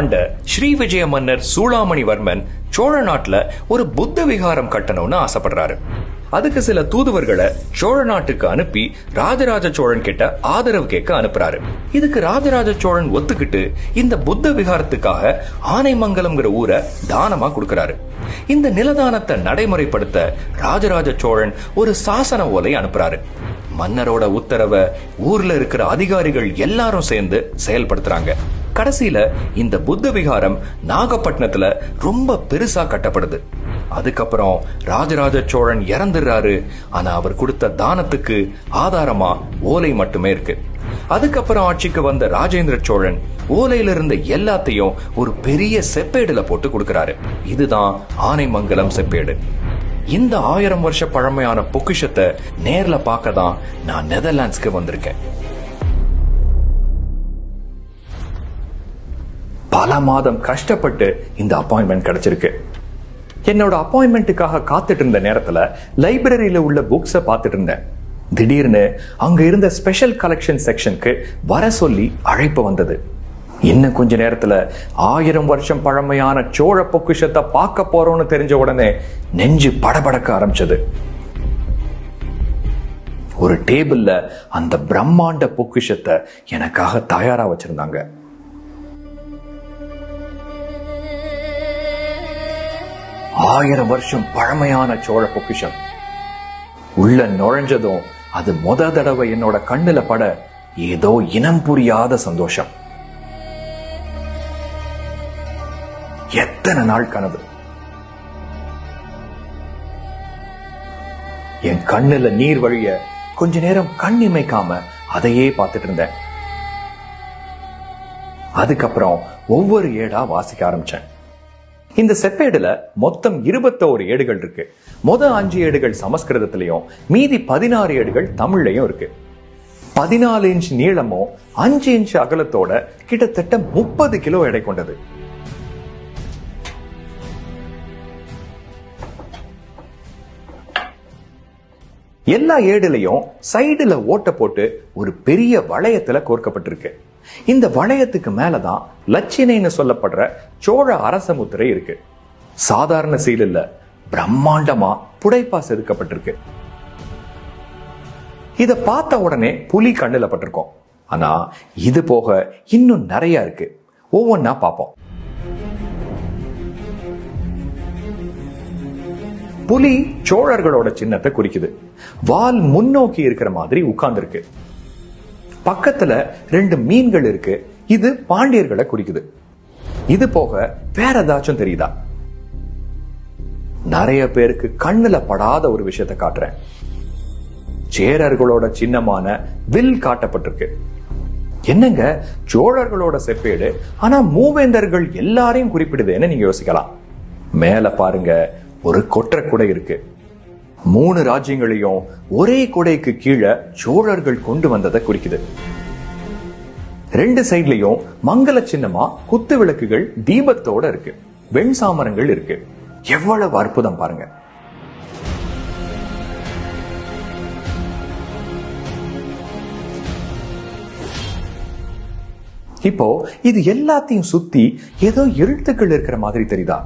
ஆண்ட ஸ்ரீவிஜய மன்னர் சூளாமணிவர்மன் சோழ நாட்டுல ஒரு புத்த விகாரம் கட்டணும்னு ஆசைப்படுறாரு. அதுக்கு சில தூதுவர்களை சோழ நாட்டுக்கு அனுப்பி ராஜராஜ சோழன் கிட்ட ஆதரவு கேட்க அனுப்புறாரு. இதுக்கு ராஜராஜ சோழன் ஒத்துக்கிட்டு இந்த புத்த விகாரத்துக்காக ஆனைமங்கலம்ங்கிற ஊரை தானமா கொடுக்கறாரு. இந்த நிலதானத்தை நடைமுறைப்படுத்த ராஜராஜ சோழன் ஒரு சாசன ஓலை அனுப்புறாரு. மன்னரோட உத்தரவை ஊர்ல இருக்கிற அதிகாரிகள் எல்லாரும் சேர்ந்து செயல்படுத்துறாங்க. கடைசியில இந்த புத்த விகாரம் நாகப்பட்டினத்துல ரொம்ப பெருசா கட்டப்படுது. அதுக்கப்புறம் ராஜராஜ சோழன் இறந்துடுறாரு. ஆனா அவர் கொடுத்த தானத்துக்கு ஆதாரமா ஓலை மட்டுமே இருக்கு. அதுக்கப்புறம் ஆட்சிக்கு வந்த ராஜேந்திர சோழன் ஓலையில இருந்த எல்லாத்தையும் ஒரு பெரிய செப்பேடுல போட்டு கொடுக்கிறாரு. இதுதான் ஆனைமங்கலம் செப்பேடு. இந்த 1000 வருஷ பழமையான பொக்கிஷத்தை நேர்ல பார்க்க தான் நான் நெதர்லாண்ட்ஸ்க்கு வந்திருக்கேன். பல மாதம் கஷ்டப்பட்டு இந்த அப்பாயின்மெண்ட் கிடைச்சிருக்கு. என்னோட அப்பாயின்மெண்ட்டுக்காக காத்துட்டு இருந்த நேரத்துல லைப்ரரியில உள்ள புக்ஸை பார்த்துட்டு இருந்தேன். திடீர்னு அங்க இருந்த ஸ்பெஷல் கலெக்ஷன் செக்ஷனுக்கு வர சொல்லி அழைப்பு வந்தது. இன்னும் கொஞ்ச நேரத்துல 1000 வருஷம் பழமையான சோழ பொக்கிஷத்தை பார்க்க போறோம்னு தெரிஞ்ச உடனே நெஞ்சு படபடக்க ஆரம்பிச்சது. ஒரு டேபிள்ல அந்த பிரம்மாண்ட பொக்கிஷத்தை எனக்காக தயாரா வச்சிருந்தாங்க. ஆயிரம் வருஷம் பழமையான சோழ பொக்கிஷம். உள்ள நுழைஞ்சதும் அது முத தடவை என்னோட கண்ணுல பட ஏதோ இனம் புரியாத சந்தோஷம். எத்தனை நாள் கனவு! என் கண்ணுல நீர் வழிய கொஞ்ச நேரம் கண் இமைக்காம அதையே பார்த்துட்டு இருந்தேன். அதுக்கப்புறம் ஒவ்வொரு ஏடா வாசிக்க ஆரம்பிச்சேன். இந்த செப்பேடுல மொத்தம் 21 ஏடுகள் இருக்கு. மொத 5 ஏடுகள் சமஸ்கிருதத்திலையும் மீதி 16 ஏடுகள் தமிழ்லையும் இருக்கு. 14 இன்ச் நீளமும் 5 இன்ச் அகலத்தோட கிட்டத்தட்ட 30 கிலோ எடை கொண்டது. எல்லா ஏடுலையும் சைடுல ஓட்ட போட்டு ஒரு பெரிய வளையத்துல கோர்க்கப்பட்டிருக்கு. இந்த வளையத்துக்கு மேலதான் லட்சினைன்னு சொல்லப்படுற சோழ அரச முத்திரை இருக்கு. சாதாரண சீல் இல்ல, பிரம்மாண்டமா புடைப்பா செதுக்கப்பட்டிருக்கு. இத பார்த்த உடனே புலி கண்ணுல பட்டிருக்கோம். ஆனா இது போக இன்னும் நிறைய இருக்கு. ஒவ்வொன்னா பார்ப்போம். புலி சோழர்களோட சின்னத்தை குறிக்குது. வால் முன்னோக்கி இருக்கிற மாதிரி உட்கார்ந்து இருக்கு. பக்கத்துல 2 மீன்கள் இருக்கு. இது பாண்டியர்களை குறிக்குது. இது போக வேற ஏதாச்சும் தெரியுதா? நிறைய பேருக்கு கண்ணுல படாத ஒரு விஷயத்தை காட்டுறேன். சேரர்களோட சின்னமான வில் காட்டப்பட்டிருக்கு. என்னங்க, சோழர்களோட செப்பேடு, ஆனா மூவேந்தர்கள் எல்லாரையும் குறிப்பிடுதுன்னு நீங்க யோசிக்கலாம். மேல பாருங்க, ஒரு கொற்ற குடை இருக்கு. 3 ராஜ்யங்களையும் ஒரே குடைக்கு கீழே சோழர்கள் கொண்டு வந்ததை குறிக்குது. 2 சைட்லயும் மங்கள சின்னமா குத்து விளக்குகள் தீபத்தோட இருக்கு. வெண் சாமரங்கள் இருக்கு. எவ்வளவு அற்புதம் பாருங்க. இப்போ இது எல்லாத்தையும் சுத்தி ஏதோ எழுத்துக்கள் இருக்கிற மாதிரி தெரியுதா?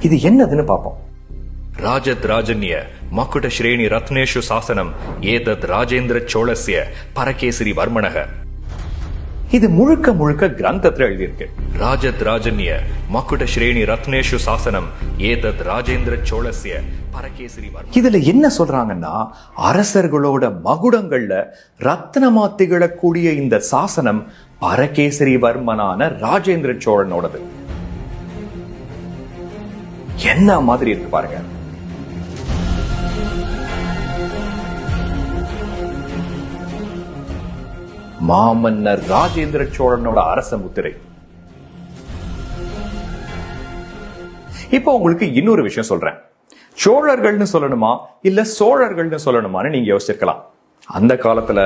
இது என்னதுன்னு பாப்போம். ராஜத் ராஜன்ய மகுட ஸ்ரேணி ரத்னேஷு சாசனம் ஏதத் ராஜேந்திர சோழஸ்ய பரகேசரி வர்மணக. இது முழுக்க முழுக்க கிரந்தத்துல எழுதியிருக்கு. ராஜத் ராஜன்ய மகுட ஸ்ரேணி ரத்னேஷு சாசனம் ஏதத் ராஜேந்திர சோழஸ்ய பரகேசரி வர்மணக. இதுல என்ன சொல்றாங்கன்னா, அரசர்களோட மகுடங்கள்ல ரத்னமா திகழக்கூடிய இந்த சாசனம் பரகேசரி வர்மனான ராஜேந்திர சோழனோடது. என்ன மாதிரி இருக்கு பாருங்க. மாமன்னர் ராஜேந்திர சோழனோட அரச முத்திரை. இப்போ உங்களுக்கு இன்னொரு விஷயம் சொல்றேன். சோழர்கள்னு சொல்லணுமா இல்ல சோழர்கள்னு சொல்லணுமான்னு நீங்க யோசிச்சிருக்கலாம். அந்த காலத்துல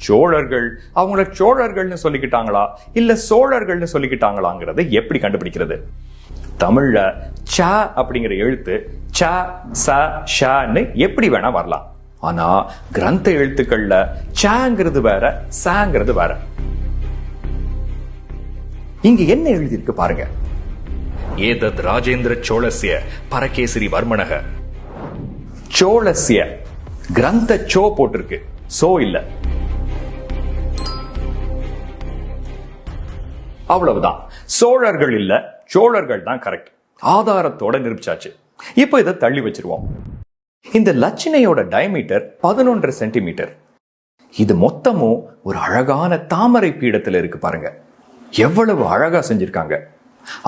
சோழர்கள் அவங்கள சோழர்கள்னு சொல்லிக்கிட்டாங்களா இல்ல சோழர்கள்னு சொல்லிக்கிட்டாங்களாங்கிறத எப்படி கண்டுபிடிக்கிறது? தமிழ்ல ச அப்படிங்கிற எழுத்து ச ச ஷன்னு எப்படி வேணா வரலாம். ஆனா கிரந்த எழுத்துக்கள்ல சங்கிறது வேற, சங்கிறது வேற. இங்க என்ன எழுதியிருக்கு பாருங்க. ஏதத் ராஜேந்திர சோழஸ்ய பரகேசரி வர்மணக. சோழஸ்ய கிரந்த சோ போட்டிருக்கு, சோ இல்ல. அவ்வளவுதான். சோழர்கள் இல்ல, சோழர்கள் தான் கரெக்ட். ஆதாரத்தோட நிரூபிச்சாச்சு. இப்போ இதை தள்ளி வச்சிருவோம். இந்த லட்சணையோட டயமீட்டர் 11 சென்டிமீட்டர். இது மொத்தமும் ஒரு அழகான தாமரை பீடத்துல இருக்கு பாருங்க. எவ்வளவு அழகா செஞ்சிருக்காங்க.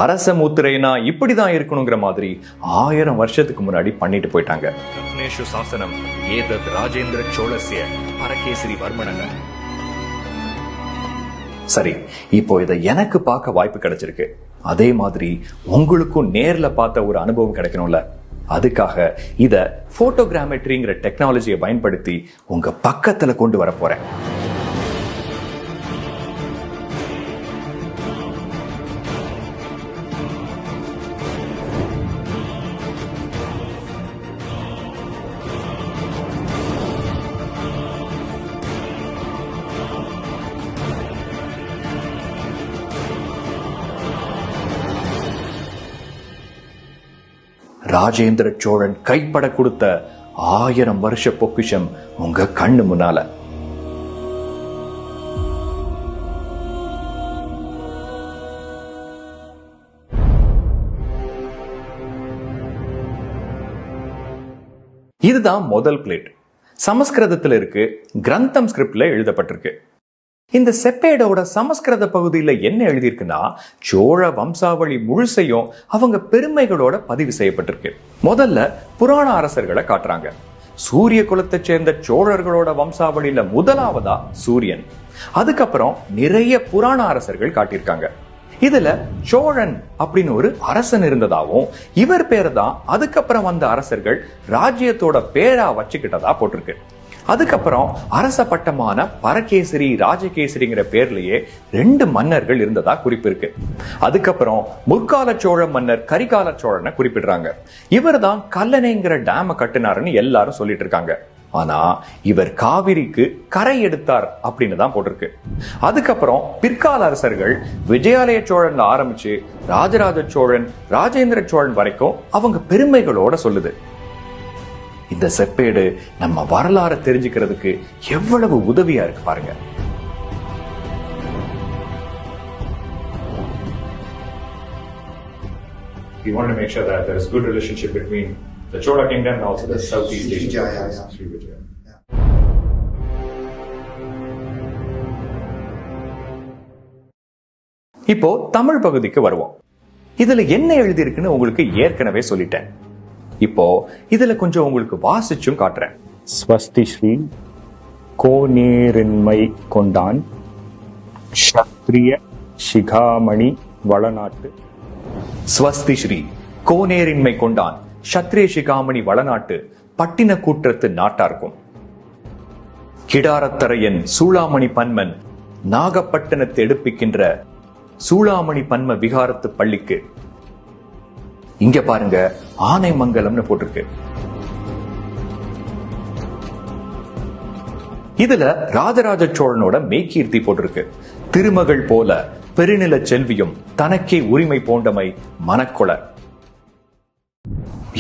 அரச முத்திரைனா இப்படிதான் இருக்கணுங்கிற மாதிரி 1000 வருஷத்துக்கு முன்னாடி பண்ணிட்டு போயிட்டாங்க. சாசனம் ஏதத் ராஜேந்திர சோழஸ்ய பரகேசரி வர்மணக. சரி, இப்போ இதை எனக்கு பார்க்க வாய்ப்பு கிடைச்சிருக்கு. அதே மாதிரி உங்களுக்கும் நேர்ல பார்த்த ஒரு அனுபவம் கிடைக்கணும்ல. அதுக்காக இத போட்டோகிராமெட்ரிங்கிற டெக்னாலஜியை பயன்படுத்தி உங்க பக்கத்துல கொண்டு வர போறேன். ராஜேந்திர சோழன் கைப்பட கொடுத்த 1000 வருஷ பொக்கிஷம் உங்க கண்ணு முன்னால. இதுதான் முதல் பிளேட். சமஸ்கிருதத்தில் இருக்கு, கிரந்தம் ஸ்கிரிப்ட்ல எழுதப்பட்டிருக்கு. இந்த செப்பேடோட சமஸ்கிருத பகுதியில் என்ன எழுதியிருக்குன்னா, சோழ வம்சாவளி முழுசையும் அவங்க பெருமைகளோட பதிவு செய்யப்பட்டிருக்கு. முதல்ல புராண அரசர்களை காட்டுறாங்க. சூரிய குலத்தை சேர்ந்த சோழர்களோட வம்சாவளியில முதலாவதா சூரியன். அதுக்கப்புறம் நிறைய புராண அரசர்கள் காட்டியிருக்காங்க. இதுல சோழன் அப்படின்னு ஒரு அரசன் இருந்ததாவும், இவர் பேரை தான் அதுக்கப்புறம் வந்த அரசர்கள் ராஜ்யத்தோட பேரா வச்சுக்கிட்டதா போட்டிருக்கு. அதுக்கப்புறம் அரச பட்டமான பரகேசரி, ராஜகேசரிங்கிற பேர்லயே 2 மன்னர்கள் இருந்ததா குறிப்பு இருக்கு. அதுக்கப்புறம் முற்கால சோழ மன்னர் கரிகால சோழனை குறிப்பிடுறாங்க. இவர் தான் கல்லணைங்கிற டேம கட்டினாருன்னு எல்லாரும் சொல்லிட்டு இருக்காங்க. ஆனா இவர் காவிரிக்கு கரை எடுத்தார் அப்படின்னு தான் போட்டிருக்கு. அதுக்கப்புறம் பிற்கால அரசர்கள் விஜயாலய சோழன்ல ஆரம்பிச்சு ராஜராஜ சோழன், ராஜேந்திர சோழன் வரைக்கும் அவங்க பெருமைகளோட சொல்லுது. இந்த செப்பேடு நம்ம வரலாறு தெரிஞ்சுக்கிறதுக்கு எவ்வளவு உதவியா இருக்கு பாருங்க. We want to make sure that there is good relationship between the Chola kingdom and also the Southeast Asian kingdom. இப்போ தமிழ் பகுதிக்கு வருவோம். இதுல என்ன எழுதி இருக்குன்னு உங்களுக்கு ஏற்கனவே சொல்லிட்டேன். இப்போ இதுல கொஞ்சம் உங்களுக்கு வாசிச்சும் காட்டுறேன். ஸ்வஸ்தி ஸ்ரீ கோனேரின்மை கொண்டான் க்ஷத்ரிய சிகாமணி வளநாட்டு. ஸ்வஸ்தி ஸ்ரீ கோனேரின்மை கொண்டான் க்ஷத்ரிய சிகாமணி வளநாட்டு பட்டின கூற்றத்து நாட்டார்க்கும். கிடாரத்தரையன் சூளாமணி பன்மன் நாகப்பட்டினத்தை எடுப்பிக்கின்ற சூளாமணி பன்ம விகாரத்து பள்ளிக்கு. இங்க பாருங்க, ஆனைமங்கலம்னு போட்டிருக்கு. இதுல ராஜராஜ சோழனோட மெய்கீர்த்தி போட்டிருக்கு. திருமகள் போல பெருநில செல்வியும் தனக்கே உரிமை போண்டமை மனக்கொள.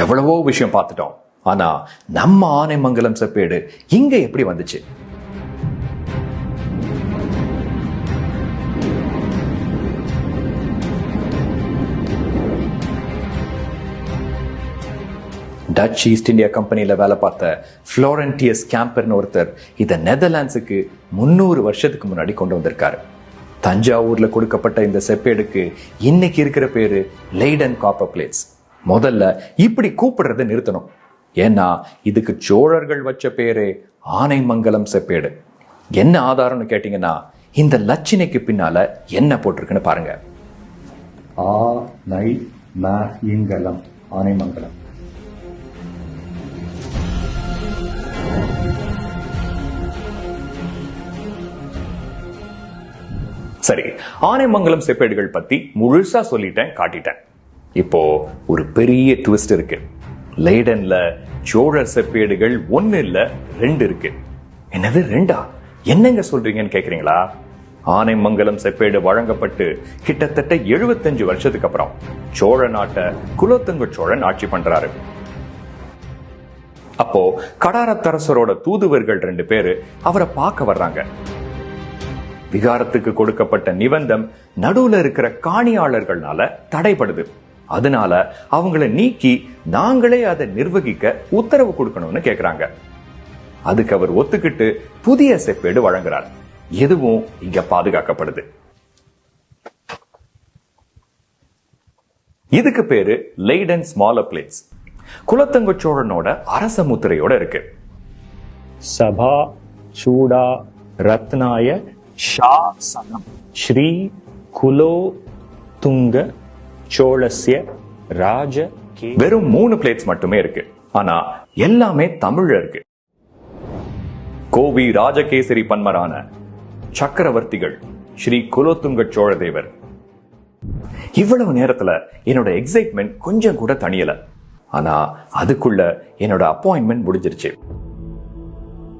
எவ்வளவோ விஷயம் பார்த்துட்டோம். ஆனா நம்ம ஆனைமங்கலம் செப்பேடு இங்க எப்படி வந்துச்சு? டச் ஈஸ்ட் இந்தியா கம்பெனியில வேலை பார்த்த ஃப்ளோரண்டியஸ் கேம்பர்னு ஒருத்தர் இதை நெதர்லாண்ட்ஸுக்கு 300 வருஷத்துக்கு முன்னாடி கொண்டு வந்திருக்காரு. தஞ்சாவூர்ல கொடுக்கப்பட்ட இந்த செப்பேடுக்கு இன்னைக்கு இருக்கிற பேரு லெய்டன் காப்பர் பிளேட்ஸ். முதல்ல இப்படி கூப்பிடுறதை நிறுத்தணும். ஏன்னா இதுக்கு சோழர்கள் வச்ச பேரே ஆனைமங்கலம் செப்பேடு. என்ன ஆதாரம்னு கேட்டீங்கன்னா, இந்த லட்சணைக்கு பின்னால என்ன போட்டிருக்குன்னு பாருங்க. ஆனைமங்கலம், ஆனைமங்கலம். சரி, ஆனைமங்கலம் செப்பேடுகள் பத்தி முழுசா சொல்லிட்டேன், காட்டிட்டேன். இப்போ ஒரு பெரிய ட்விஸ்ட் இருக்கு. லெய்டன்ல சோழர் செப்பேடுகள் 1 இல்ல 2 இருக்கு. என்னது 2? என்னங்க சொல்றீங்கன்னு கேக்குறீங்களா? ஆனைமங்கலம் செப்பேடு வழங்கப்பட்டு கிட்டத்தட்ட 75 வருஷத்துக்கு அப்புறம் சோழ நாட்டை குலோத்துங்க சோழன் ஆட்சி பண்றாரு. அப்போ கடாரத்தரசரோட தூதுவர்கள் 2 பேரு அவரை பார்க்க வர்றாங்க. விகாரத்துக்கு கொடுக்கப்பட்ட நிபந்தம் நடுவுல இருக்கிற காணியாளர்கள்னால தடைப்படுது. அதனால அவங்கள நீக்கி நாங்களே அதை நிர்வகிக்க உத்தரவு கொடுக்கணும்னு கேக்குறாங்க. அதுக்கு அவர் ஒத்துக்கிட்டு புதிய செப்பேடு வழங்குறார். எதுவும் இங்க பாதுகாக்கப்படுது. இதுக்கு பேரு லெய்டன் ஸ்மாலர் பிளேட்ஸ். குலோத்துங்க சோழனோட அரச முத்திரையோட இருக்கு. சபா சூடா ரத்னாய ஷாசனம் ஸ்ரீ குலோத்துங்க சோழஸ்ய ராஜ. வெறும் 3 பிளேட்ஸ் மட்டுமே இருக்கு. ஆனா எல்லாமே தமிழ்ல இருக்கு. கோவி ராஜகேசரி பன்மரான சக்கரவர்த்திகள் ஸ்ரீ குலோத்துங்க சோழதேவர். இவ்வளவு நேரத்துல என்னோட எக்ஸைட்மெண்ட் கொஞ்சம் கூட தணியல. ஆனா அதுக்குள்ள என்னோட அப்பாயின்மெண்ட் முடிஞ்சிருச்சு.